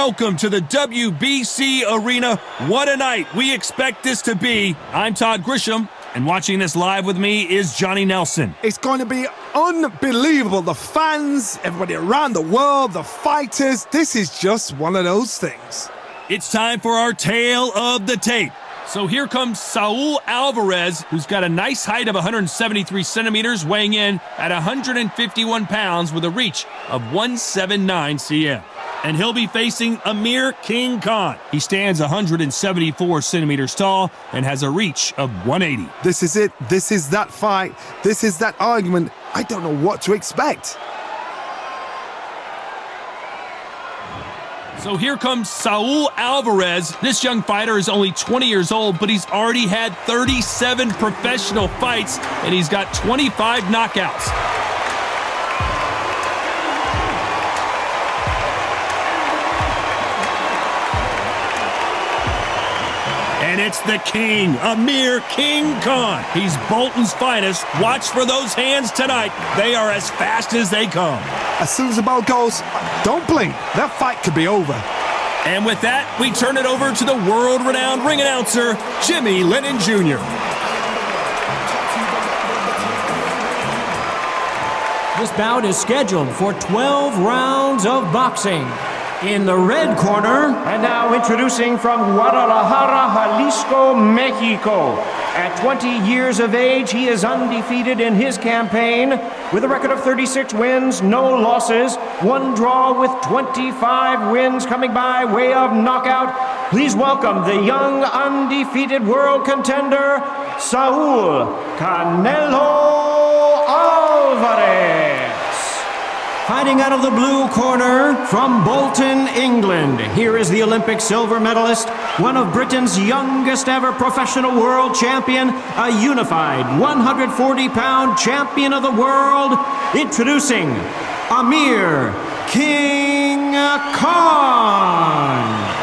Welcome to the WBC Arena. What a night we expect this to be. I'm Todd Grisham, and watching this live with me is Johnny Nelson. It's going to be unbelievable. The fans, everybody around the world, the fighters. This is just one of those things. It's time for our tale of the tape. So here comes Saul Alvarez, who's got a nice height of 173 centimeters, weighing in at 151 pounds with a reach of 179 cm. And he'll be facing Amir Khan. He stands 174 centimeters tall and has a reach of 180. This is it. This is that fight. This is that argument. I don't know what to expect. So here comes Saul Alvarez. This young fighter is only 20 years old, but he's already had 37 professional fights, and he's got 25 knockouts. And it's the king, Amir Khan. He's Bolton's finest. Watch for those hands tonight. They are as fast as they come. As soon as the ball goes, don't blink. That fight could be over. And with that, we turn it over to the world-renowned ring announcer, Jimmy Lennon Jr. This bout is scheduled for 12 rounds of boxing. In the red corner, and now introducing from Guadalajara, Jalisco, Mexico. At 20 years of age, he is undefeated in his campaign with a record of 36 wins, no losses, one draw with 25 wins coming by way of knockout. Please welcome the young undefeated world contender, Saul Canelo Alvarez. Fighting out of the blue corner from Bolton, England, here is the Olympic silver medalist, one of Britain's youngest ever professional world champion, a unified 140-pound champion of the world, introducing Amir Khan.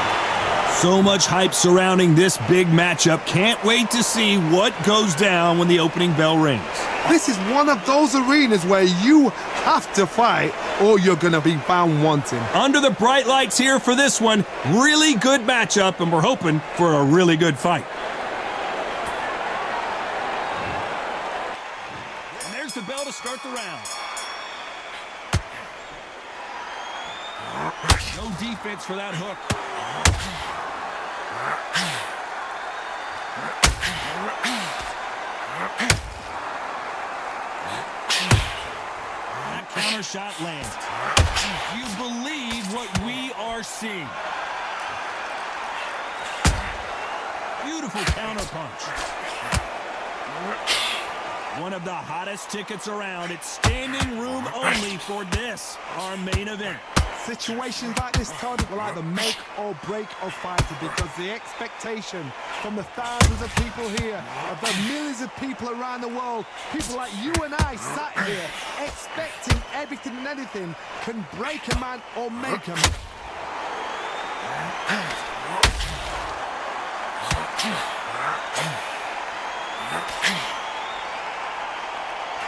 So much hype surrounding this big matchup. Can't wait to see what goes down when the opening bell rings. This is one of those arenas where you have to fight or you're going to be found wanting. Under the bright lights here for this one, really good matchup, and we're hoping for a really good fight. And there's the bell to start the round. No defense for that hook. That counter shot lands. Do you believe what we are seeing? Beautiful counter punch. One of the hottest tickets around. It's standing room only for this, our main event. Situations like this, Todd, will either make or break a fighter, because the expectation from the thousands of people here, of the millions of people around the world, people like you and I sat here expecting everything and anything, can break a man or make a man.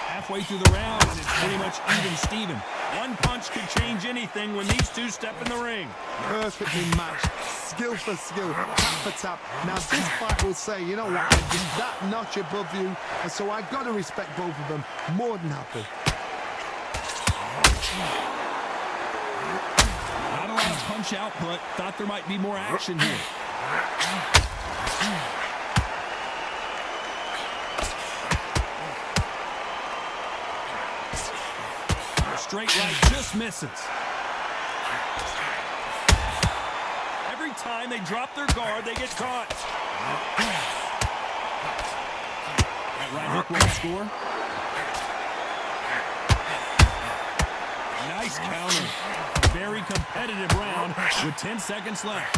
Halfway through the round, and it's pretty much even Steven. One punch could change anything when these two step in the ring. Perfectly matched, skill for skill, tap for tap. Now this fight will say, you know what, I'm just that notch above you, and so I've got to respect both of them. More than happy. Not a lot of punch output. Thought there might be more action here. Straight right just misses. Every time they drop their guard, they get caught. That right hook won't score. Nice counter. Very competitive round with 10 seconds left.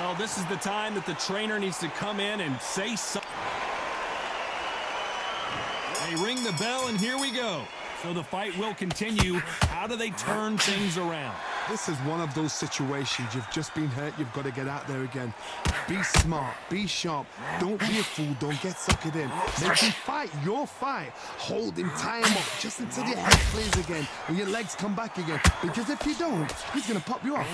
Well, this is the time that the trainer needs to come in and say something. They ring the bell, and here we go. So the fight will continue. How do they turn things around? This is one of those situations. You've just been hurt. You've got to get out there again. Be smart. Be sharp. Don't be a fool. Don't get suckered in. Make him fight your fight. Hold him, tie him up just until your head clears again and your legs come back again. Because if you don't, he's going to pop you off.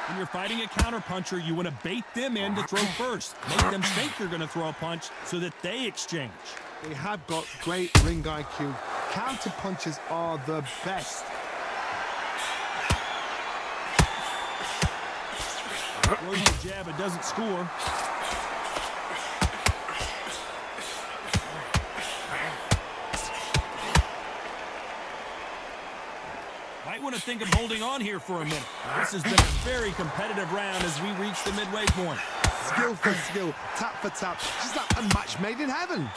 When you're fighting a counterpuncher, you want to bait them in to throw first. Make them think you're going to throw a punch so that they exchange. They have got great ring IQ. Counter punches are the best. Throws the jab, it doesn't score. Might want to think of holding on here for a minute. This has been a very competitive round as we reach the midway point. Skill for skill, tap for tap, just like a match made in heaven.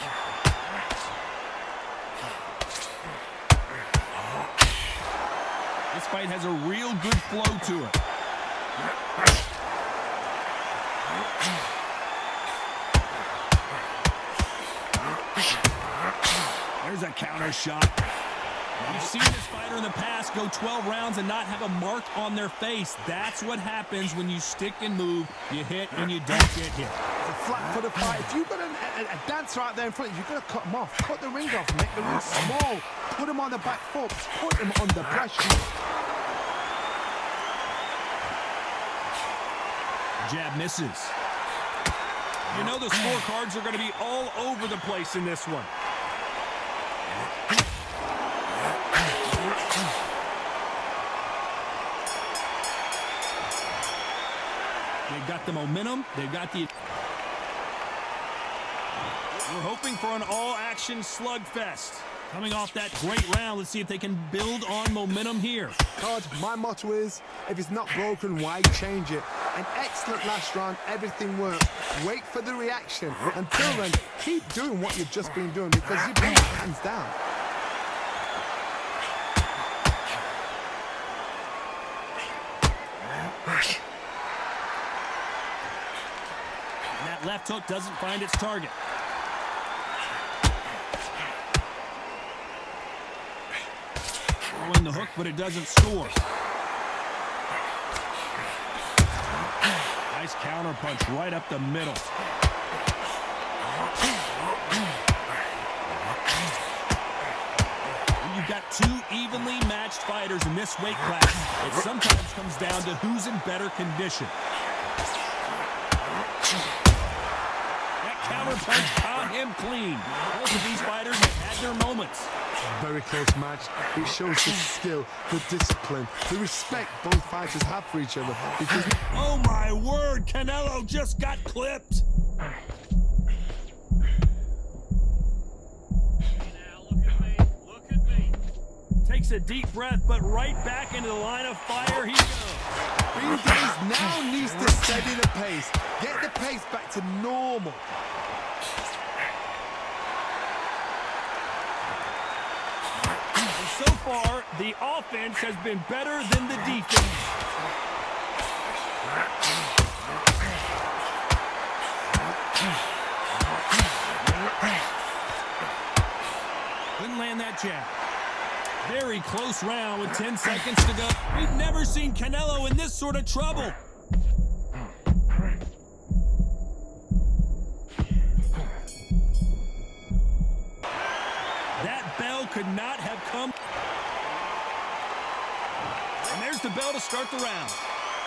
This fight has a real good flow to it. There's a counter shot. We've seen this fighter in the past go 12 rounds and not have a mark on their face. That's what happens when you stick and move. You hit and you don't get hit. It's a flat-footed fight. If you've got a dancer out there in front of you, you've got to cut him off. Cut the ring off. Make the ring small. Put him on the back foot. Put him under pressure. Jab misses. You know the scorecards are going to be all over the place in this one. They've got the momentum. They've got the... We're hoping for an all-action slugfest. Coming off that great round, let's see if they can build on momentum here. Todd, my motto is, if it's not broken, why change it? An excellent last round, everything worked. Wait for the reaction. Until then, keep doing what you've just been doing because you've been hands down. And that left hook doesn't find its target. Throwing the hook, but it doesn't score. Nice counter punch right up the middle. When you've got two evenly matched fighters in this weight class, it sometimes comes down to who's in better condition. That counter punch caught him clean. Both of these fighters have had their moments. Very close match. It shows the skill, the discipline, the respect both fighters have for each other. Because oh my word, Canelo just got clipped. Now look at me. Takes a deep breath, but right back into the line of fire he goes. Green Days now needs to steady the pace. Get the pace back to normal. So far, the offense has been better than the defense. Couldn't land that jab. Very close round with 10 seconds to go. We've never seen Canelo in this sort of trouble. That bell could not have come. And there's the bell to start the round.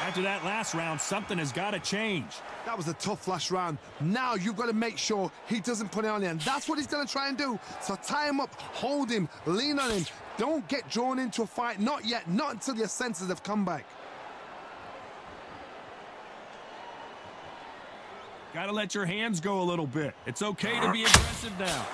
After that last round, something has got to change. That was a tough last round. Now you've got to make sure he doesn't put it on you. And that's what he's going to try and do. So tie him up, hold him, lean on him. Don't get drawn into a fight. Not yet. Not until your senses have come back. Got to let your hands go a little bit. It's okay to be aggressive now.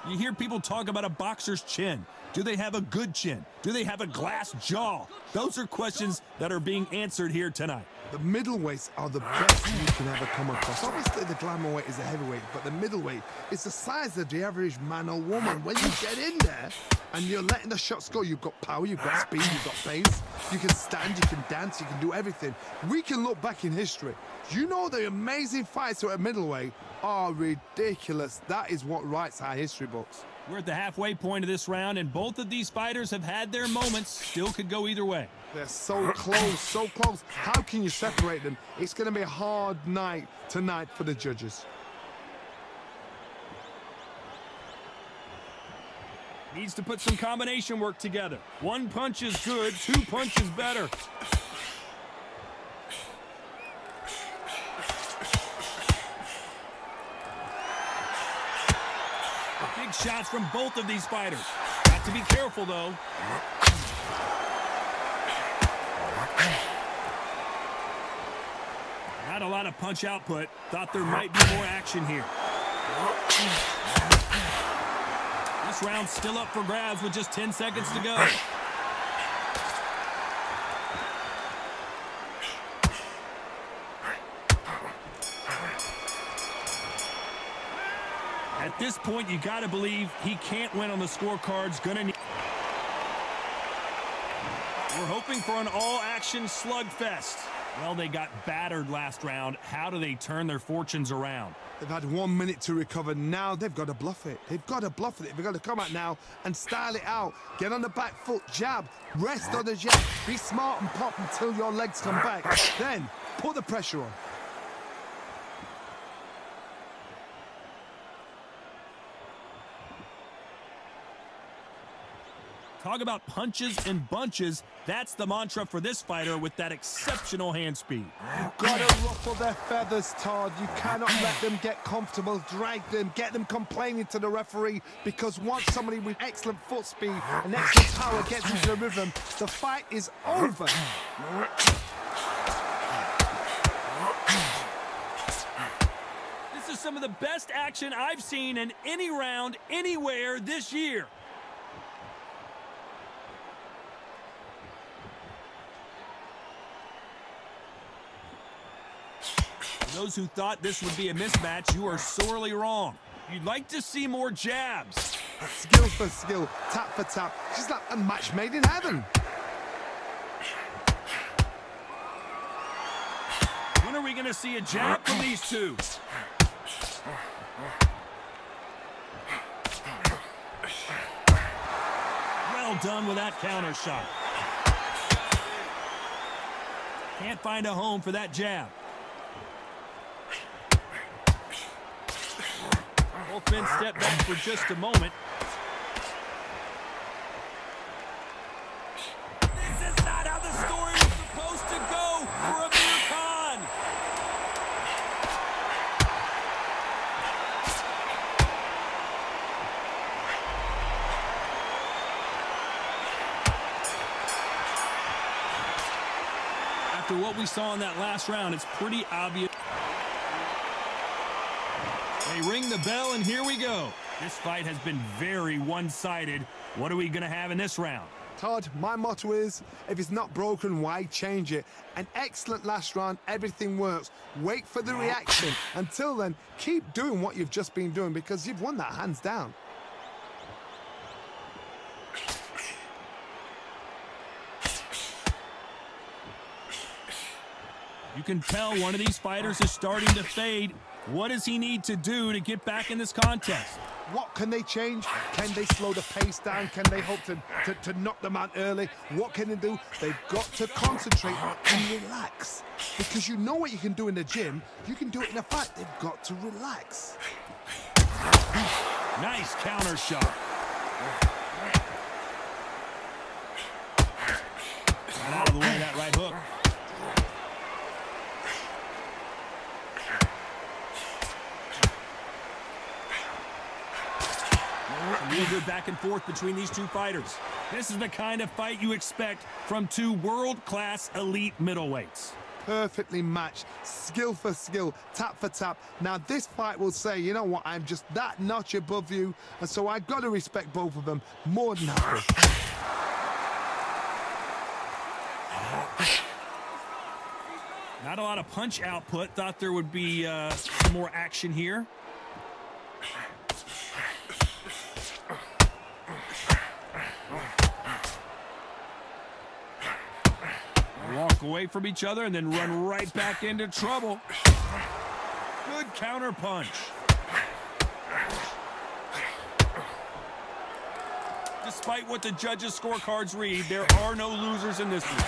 You hear people talk about a boxer's chin. Do they have a good chin? Do they have a glass jaw? Those are questions that are being answered here tonight. The middleweights are the best you can ever come across. Obviously, the glamour weight is a heavyweight, but the middleweight is the size of the average man or woman. When you get in there and you're letting the shots go, you've got power, you've got speed, you've got pace. You can stand, you can dance, you can do everything. We can look back in history. You know the amazing fights at middleweight are ridiculous. That is what writes our history books. We're at the halfway point of this round, and both of these fighters have had their moments. Still could go either way. They're so close, so close. How can you separate them? It's going to be a hard night tonight for the judges. Needs to put some combination work together. One punch is good, two punches better. Big shots from both of these fighters. Got to be careful, though. Not a lot of punch output. Thought there might be more action here. This round's still up for grabs with just 10 seconds to go. At this point, you got to believe he can't win on the scorecards. We're hoping for an all-action slugfest. Well, they got battered last round. How do they turn their fortunes around? They've had 1 minute to recover. Now they've got to bluff it. They've got to bluff it. They've got to come out now and style it out. Get on the back foot, jab, rest on the jab. Be smart and pop until your legs come back. Then put the pressure on. Talk about punches and bunches. That's the mantra for this fighter with that exceptional hand speed. You've got to ruffle their feathers, Todd. You cannot let them get comfortable, drag them, get them complaining to the referee, because once somebody with excellent foot speed and excellent power gets into the rhythm, the fight is over. This is some of the best action I've seen in any round, anywhere this year. Those who thought this would be a mismatch, you are sorely wrong. You'd like to see more jabs. Skill for skill, tap for tap, just like a match made in heaven. When are we going to see a jab from these two? Well done with that counter shot. Can't find a home for that jab. Both men step back for just a moment. This is not how the story was supposed to go for Amir Khan. After what we saw in that last round, it's pretty obvious. They ring the bell, and here we go. This fight has been very one-sided. What are we going to have in this round? Todd, my motto is, if it's not broken, why change it? An excellent last round, everything works. Wait for the reaction. Until then, keep doing what you've just been doing, because you've won that hands down. You can tell one of these fighters is starting to fade. What does he need to do to get back in this contest? What can they change? Can they slow the pace down? Can they hope to knock them out early? What can they do? They've got to concentrate and relax. Because you know what you can do in the gym. You can do it in a fight. They've got to relax. Nice counter shot. Got out of the way, that right hook. Real good back and forth between these two fighters. This is the kind of fight you expect from two world-class elite middleweights. Perfectly matched, skill for skill, tap for tap. Now this fight will say, you know what, I'm just that notch above you, and so I've got to respect both of them more than happy. Not a lot of punch output. Thought there would be some more action here. Walk away from each other and then run right back into trouble. Good counter punch. Despite what the judges' scorecards read, there are no losers in this one.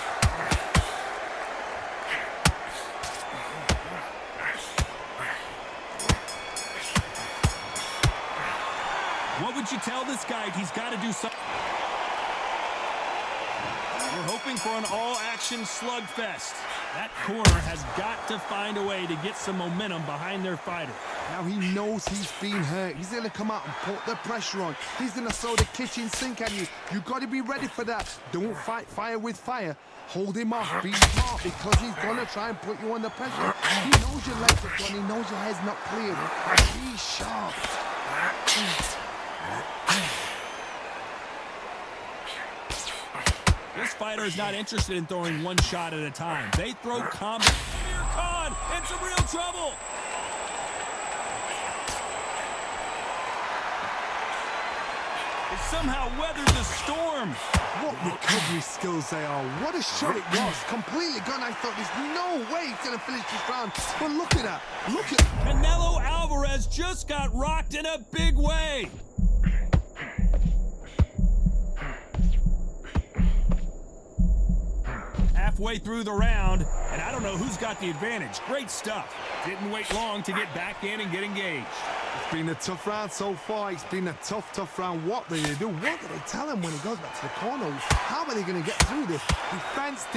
What would you tell this guy? He's got to do something. We're hoping for an all-action slugfest. That corner has got to find a way to get some momentum behind their fighter. Now he knows he's been hurt. He's going to come out and put the pressure on. He's going to throw the kitchen sink at you. You've got to be ready for that. Don't fight fire with fire. Hold him off. Be smart because he's going to try and put you under pressure. He knows your legs are gone. He knows your head's not clear. Be sharp. This fighter is not interested in throwing one shot at a time. They throw combo. Amir Khan in some real trouble. It somehow weathered the storm. What recovery skills they are. What a shot it was. Completely gone. I thought there's no way he's going to finish this round. But look at that. Look at Canelo Alvarez just got rocked in a big way. Halfway through the round, and I don't know who's got the advantage. Great stuff. Didn't wait long to get back in and get engaged. It's been a tough round so far. It's been a tough round. What do they do? What do they tell him when he goes back to the corner? How are they going to get through this? Defense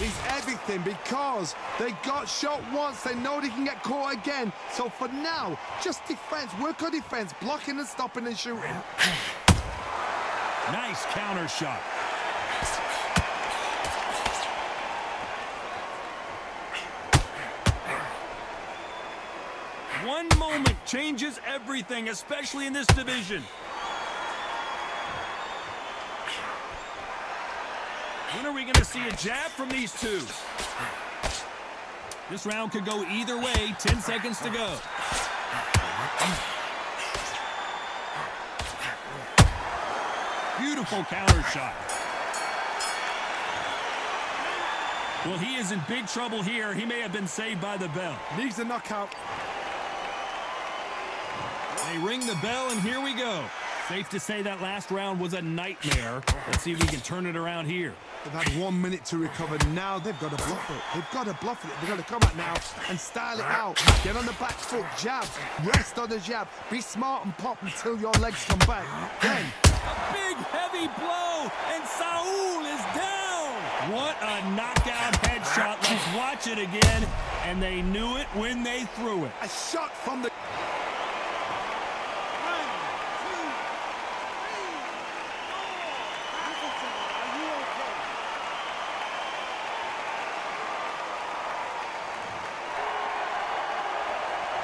is everything because they got shot once. They know they can get caught again. So for now, just defense. Work on defense. Blocking and stopping and shooting. Nice counter shot. One moment changes everything, especially in this division. When are we going to see a jab from these two? This round could go either way. 10 seconds to go. Beautiful counter shot. Well, he is in big trouble here. He may have been saved by the bell. Needs a knockout. They ring the bell, and here we go. Safe to say that last round was a nightmare. Let's see if we can turn it around here. They've had 1 minute to recover. Now they've got to bluff it. They've got to bluff it. They've got to come out now and style it out. Get on the back foot, jab. Rest on the jab. Be smart and pop until your legs come back. Then a big, heavy blow, and Saul is down. What a knockout headshot. Let's watch it again. And they knew it when they threw it. a shot from the...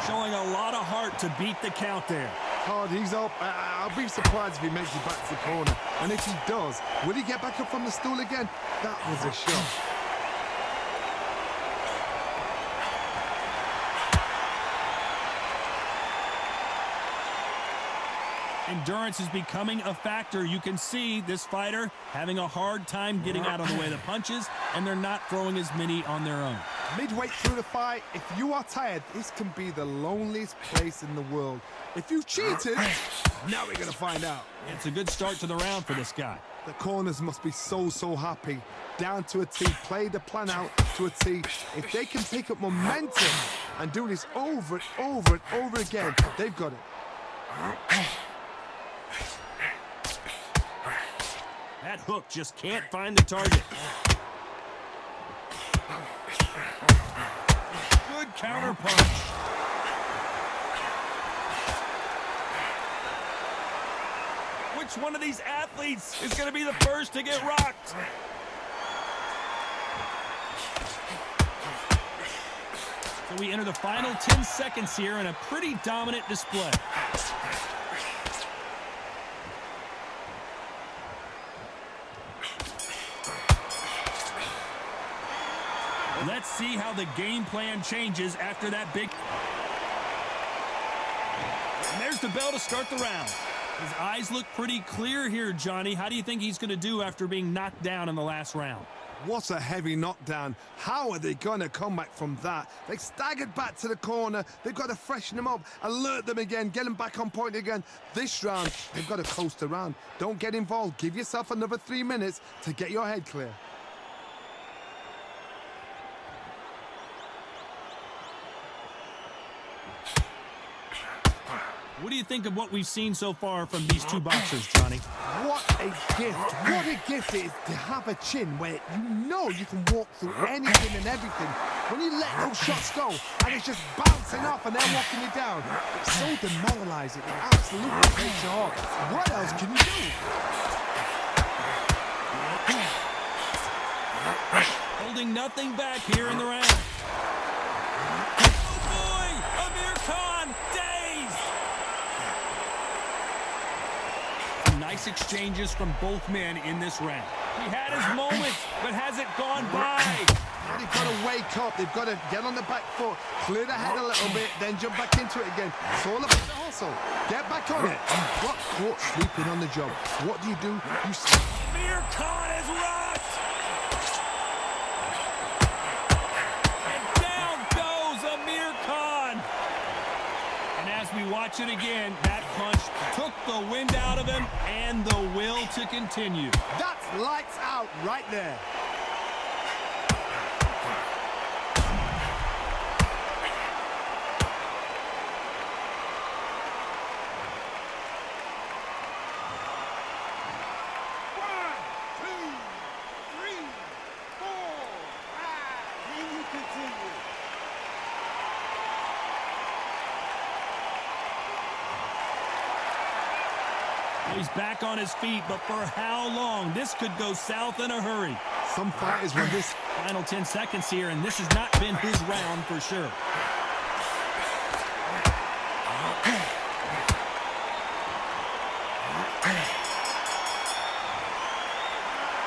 Showing a lot of heart to beat the count there. Hard, he's up. I'll be surprised if he makes it back to the corner. And if he does, will he get back up from the stool again? That was a shot. Endurance is becoming a factor. You can see this fighter having a hard time getting out of the way of the punches, and they're not throwing as many on their own. Midway through the fight, if you are tired, this can be the loneliest place in the world. If you cheated, now we're going to find out. It's a good start to the round for this guy. The corners must be so happy. Down to a T, play the plan out to a T. If they can pick up momentum and do this over and over again, they've got it. That hook just can't find the target. Good counter punch. Which one of these athletes is going to be the first to get rocked? So we enter the final 10 seconds here in a pretty dominant display. Let's see how how the game plan changes after that big... And there's the bell to start the round. His eyes look pretty clear here, Johnny. How do you think he's going to do after being knocked down in the last round? What a heavy knockdown. How are they going to come back from that? They staggered back to the corner. They've got to freshen them up, alert them again, get them back on point again. This round, they've got to coast around. Don't get involved. Give yourself another 3 minutes to get your head clear. What do you think of what we've seen so far from these two boxers, Johnny? What a gift. What a gift it is to have a chin where you know you can walk through anything and everything. When you let those shots go and it's just bouncing off and they're walking you down, it's so demoralizing. It absolutely breaks your heart. What else can you do? Holding nothing back here in the round. Oh boy! Amir Khan dazed! Nice exchanges from both men in this round. He had his moment, but has it gone by? They've got to wake up. They've got to get on the back foot, clear the head a little bit, then jump back into it again. It's all about the hustle. Get back on it. You got caught sleeping on the job. What do? You sleep. Amir Khan is rocked! And down goes Amir Khan! And as we watch it again, that punch took the wind out of him and the will to continue. That's lights out right there. He's back on his feet, but for how long? This could go south in a hurry. Some fighters when this... Final 10 seconds here, and this has not been his round for sure.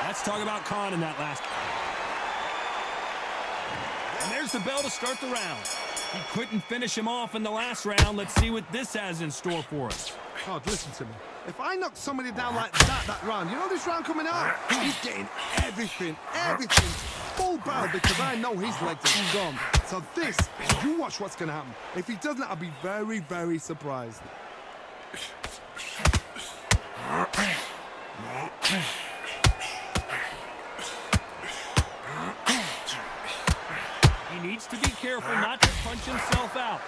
Let's talk about Khan in that last. And there's the bell to start the round. He couldn't finish him off in the last round. Let's see what this has in store for us. God, listen to me. If I knock somebody down like that round, you know this round coming out? He's getting everything, full barrel because I know his legs are gone. So this, you watch what's going to happen. If he doesn't, I'll be very, very surprised. He needs to be careful not to punch himself out.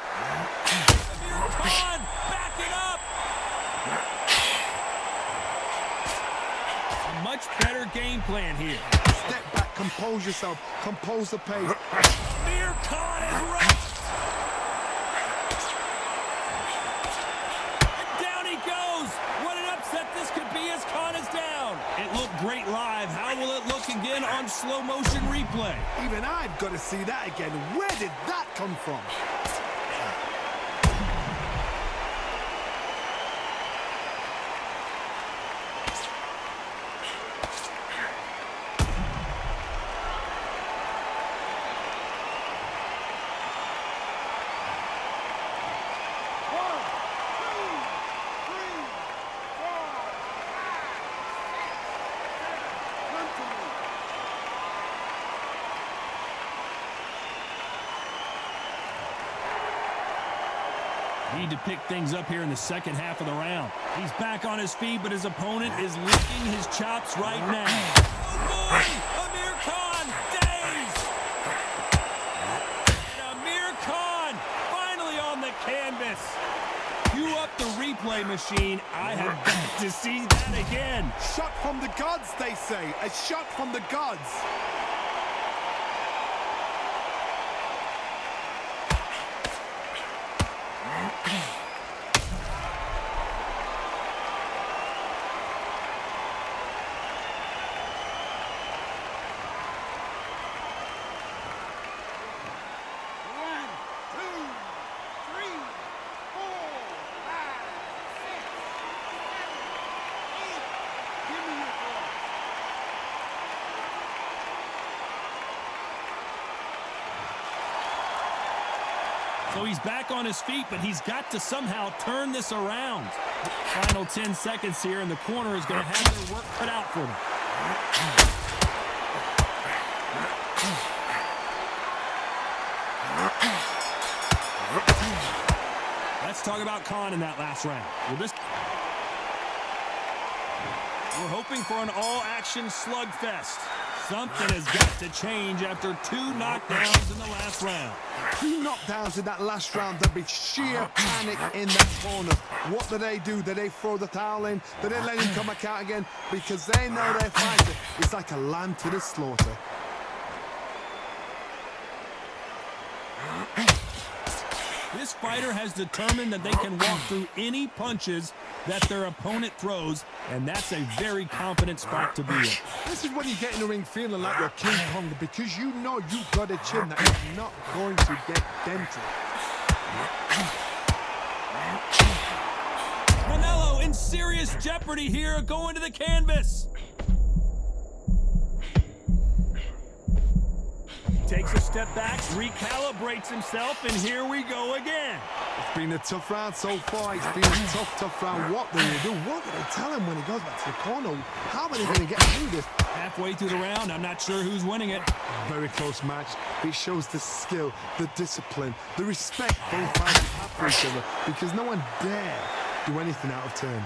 Amir Khan, back it up! A much better game plan here. Step back, compose yourself, compose the pace. Amir Khan is wrecked! And down he goes! What an upset this could be as Khan is down! It looked great live. How will it look again on slow motion replay? Even I've got to see that again. Where did that come from? Need to pick things up here in the second half of the round. He's back on his feet, but his opponent is licking his chops right now. Oh boy! Amir Khan dazed! And Amir Khan finally on the canvas. Cue up the replay machine. I have got to see that again. Shot from the gods, they say. A shot from the gods. So he's back on his feet, but he's got to somehow turn this around. Final 10 seconds here, and the corner is going to have their work cut out for them. Let's talk about Khan in that last round. We're hoping for an all-action slugfest. Something has got to change after 2 knockdowns in the last round. 2 knockdowns in that last round. There'll be sheer panic in that corner. What do? Do they throw the towel in? Do they let him come back out again? Because they know their fighter is like a lamb to the slaughter. This fighter has determined that they can walk through any punches that their opponent throws, and that's a very confident spot to be in. This is when you get in the ring feeling like you're King Kong, because you know you've got a chin that is not going to get dented. Canelo in serious jeopardy here, going to the canvas. Takes a step back, recalibrates himself, and here we go again. It's been a tough round so far. It's been a tough round. What do they do? What do they tell him when he goes back to the corner? How are they going to get through this? Halfway through the round, I'm not sure who's winning it. Very close match. It shows the skill, the discipline, the respect both fighters have for each other, because no one dare do anything out of turn.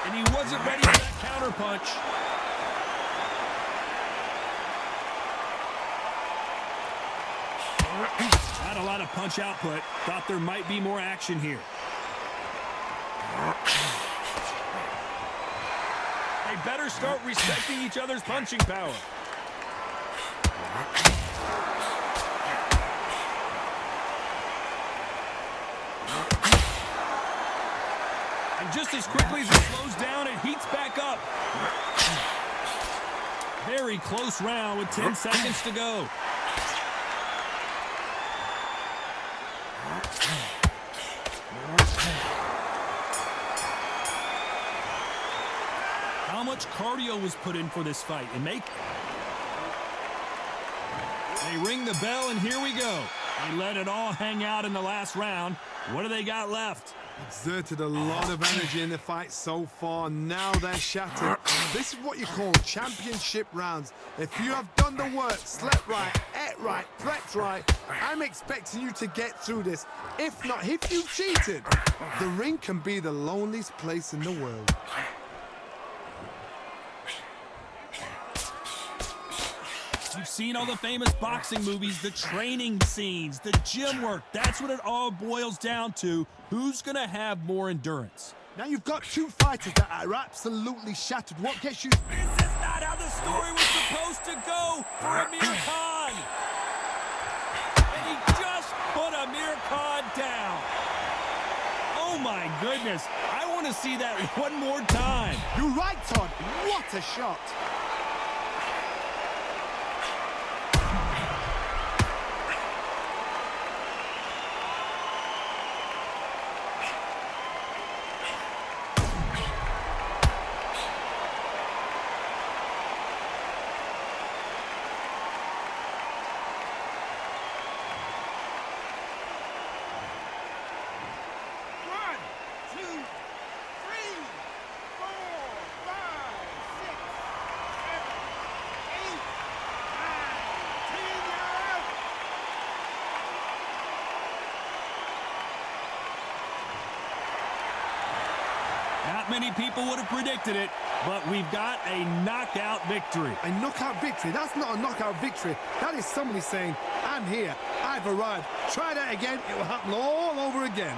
And he wasn't ready for that counter punch. Not a lot of punch output. Thought there might be more action here. They better start respecting each other's punching power. And just as quickly as it slows down, it heats back up. Very close round with 10 seconds to go. How much cardio was put in for this fight? And they ring the bell, and here we go. They let it all hang out in the last round. What do they got left? Exerted a lot of energy in the fight so far. Now they're shattered. This is what you call championship rounds. If you have done the work, slept right, ate right, prepped right, I'm expecting you to get through this. If not, if you've cheated, the ring can be the loneliest place in the world. You've seen all the famous boxing movies, the training scenes, the gym work. That's what it all boils down to. Who's going to have more endurance? Now you've got 2 fighters that are absolutely shattered. What gets you... This is not how the story was supposed to go for Amir Khan. And he just put Amir Khan down. Oh my goodness. I want to see that one more time. You're right, Todd. What a shot. Not many people would have predicted it, but we've got a knockout victory. A knockout victory? That's not a knockout victory. That is somebody saying, I'm here, I've arrived. Try that again, it will happen all over again.